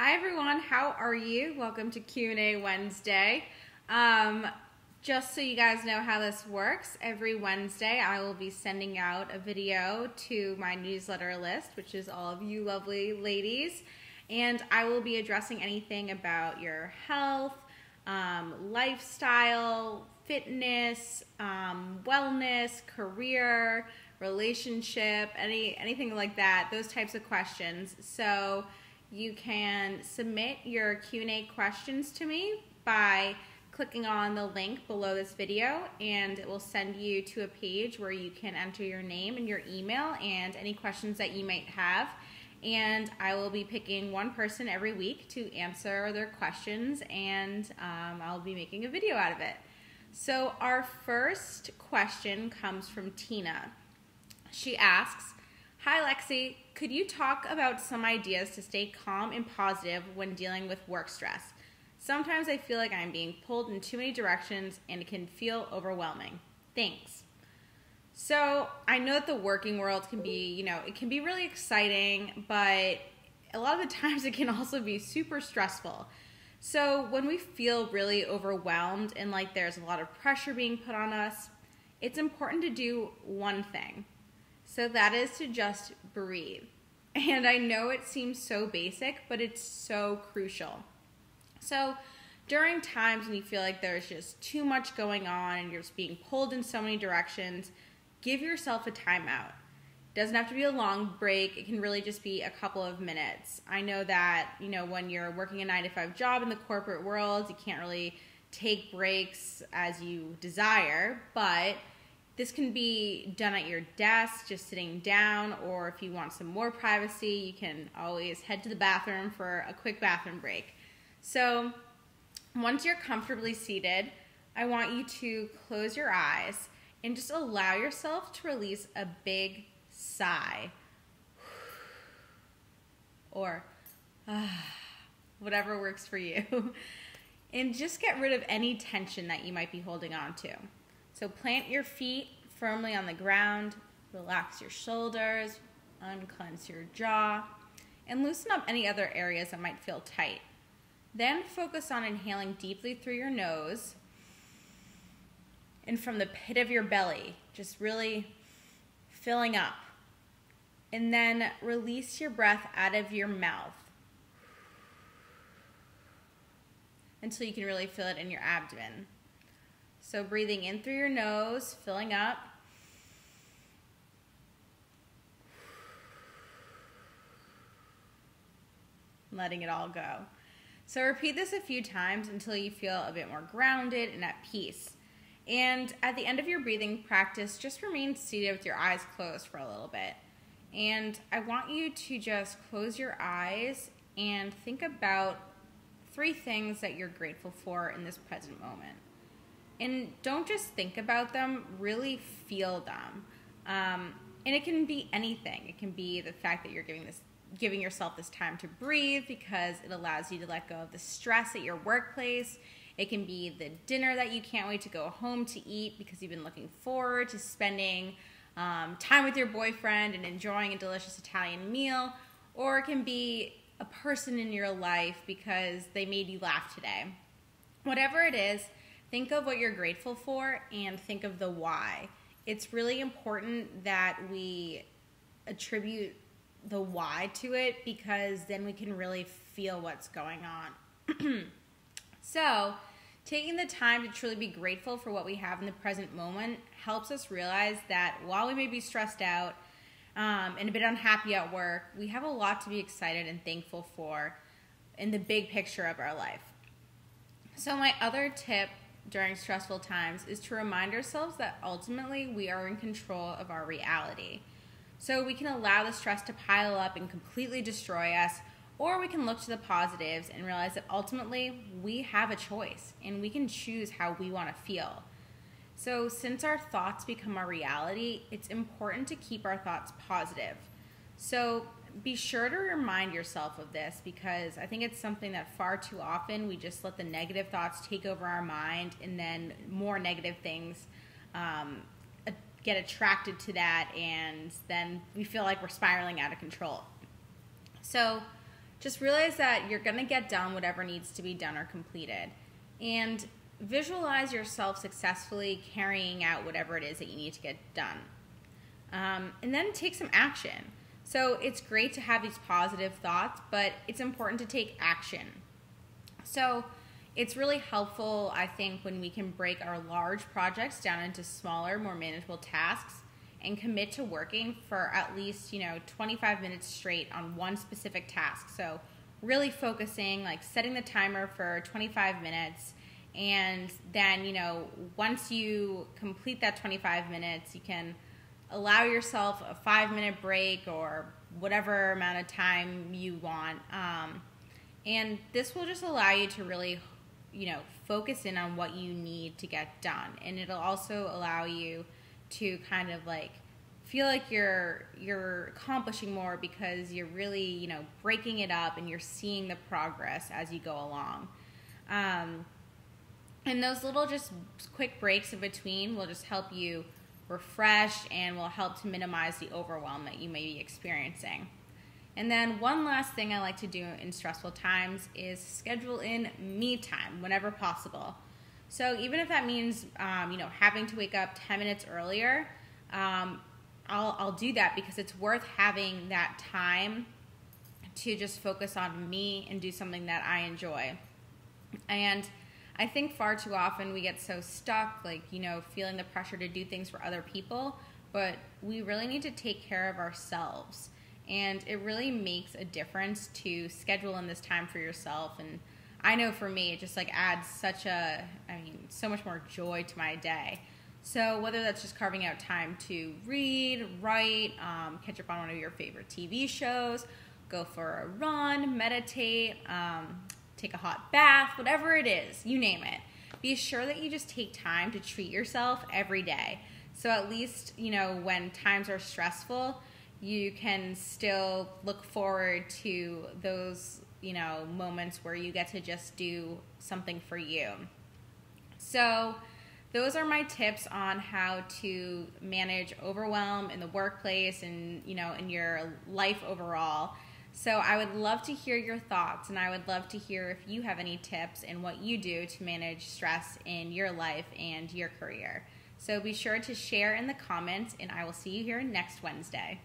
Hi everyone, how are you? Welcome to Q&A Wednesday. Just so you guys know how this works, every Wednesday I will be sending out a video to my newsletter list, which is all of you lovely ladies, and I will be addressing anything about your health, lifestyle, fitness, wellness, career, relationship, anything like that, those types of questions. So you can submit your Q&A questions to me by clicking on the link below this video, and it will send you to a page where you can enter your name and your email and any questions that you might have. And I will be picking one person every week to answer their questions, and I'll be making a video out of it. So our first question comes from Tina. She asks, "Hi Lexi, could you talk about some ideas to stay calm and positive when dealing with work stress? Sometimes I feel like I'm being pulled in too many directions and it can feel overwhelming. Thanks." So I know that the working world can be, it can be really exciting, but a lot of the times it can also be super stressful. So when we feel really overwhelmed and like there's a lot of pressure being put on us, it's important to do one thing. So that is to just breathe. And I know it seems so basic, but it's so crucial. So during times when you feel like there's just too much going on and you're just being pulled in so many directions, give yourself a timeout. It doesn't have to be a long break. It can really just be a couple of minutes. I know that, when you're working a 9-to-5 job in the corporate world, you can't really take breaks as you desire, but this can be done at your desk, just sitting down, or if you want some more privacy, you can always head to the bathroom for a quick bathroom break. So once you're comfortably seated, I want you to close your eyes and just allow yourself to release a big sigh. Or whatever works for you. And just get rid of any tension that you might be holding on to. So plant your feet firmly on the ground, relax your shoulders, unclench your jaw, and loosen up any other areas that might feel tight. Then focus on inhaling deeply through your nose and from the pit of your belly, just really filling up. And then release your breath out of your mouth until you can really feel it in your abdomen. So breathing in through your nose, filling up. Letting it all go. So repeat this a few times until you feel a bit more grounded and at peace. And at the end of your breathing practice, just remain seated with your eyes closed for a little bit. And I want you to just close your eyes and think about 3 things that you're grateful for in this present moment. And don't just think about them, really feel them. And it can be anything. It can be the fact that you're giving yourself this time to breathe because it allows you to let go of the stress at your workplace. It can be the dinner that you can't wait to go home to eat because you've been looking forward to spending time with your boyfriend and enjoying a delicious Italian meal. Or it can be a person in your life because they made you laugh today. Whatever it is, think of what you're grateful for and think of the why. It's really important that we attribute the why to it because then we can really feel what's going on. So, taking the time to truly be grateful for what we have in the present moment helps us realize that while we may be stressed out and a bit unhappy at work, we have a lot to be excited and thankful for in the big picture of our life. So my other tip during stressful times is to remind ourselves that ultimately we are in control of our reality. So we can allow the stress to pile up and completely destroy us, or we can look to the positives and realize that ultimately we have a choice and we can choose how we want to feel. So since our thoughts become our reality, it's important to keep our thoughts positive. So be sure to remind yourself of this because I think it's something that far too often we just let the negative thoughts take over our mind, and then more negative things get attracted to that, and then we feel like we're spiraling out of control. So just realize that you're going to get done whatever needs to be done or completed. And visualize yourself successfully carrying out whatever it is that you need to get done. And then take some action. So it's great to have these positive thoughts, but it's important to take action. So it's really helpful, I think, when we can break our large projects down into smaller, more manageable tasks and commit to working for at least, 25 minutes straight on one specific task. So really focusing, like setting the timer for 25 minutes. And then, once you complete that 25 minutes, you can allow yourself a 5-minute break or whatever amount of time you want. And this will just allow you to really, focus in on what you need to get done. And it'll also allow you to kind of like feel like you're accomplishing more because you're really, breaking it up and you're seeing the progress as you go along. And those little just quick breaks in between will just help you refresh and will help to minimize the overwhelm that you may be experiencing. And then one last thing I like to do in stressful times is schedule in me time whenever possible. So even if that means, having to wake up 10 minutes earlier, I'll do that because it's worth having that time to just focus on me and do something that I enjoy. And I think far too often we get so stuck, feeling the pressure to do things for other people, but we really need to take care of ourselves. And it really makes a difference to schedule in this time for yourself. And I know for me, it just adds so much more joy to my day. So whether that's just carving out time to read, write, catch up on one of your favorite TV shows, go for a run, meditate, take a hot bath, whatever it is, you name it. Be sure that you just take time to treat yourself every day. So at least, when times are stressful, you can still look forward to those, moments where you get to just do something for you. So those are my tips on how to manage overwhelm in the workplace and, in your life overall. So I would love to hear your thoughts, and I would love to hear if you have any tips and what you do to manage stress in your life and your career. So be sure to share in the comments, and I will see you here next Wednesday.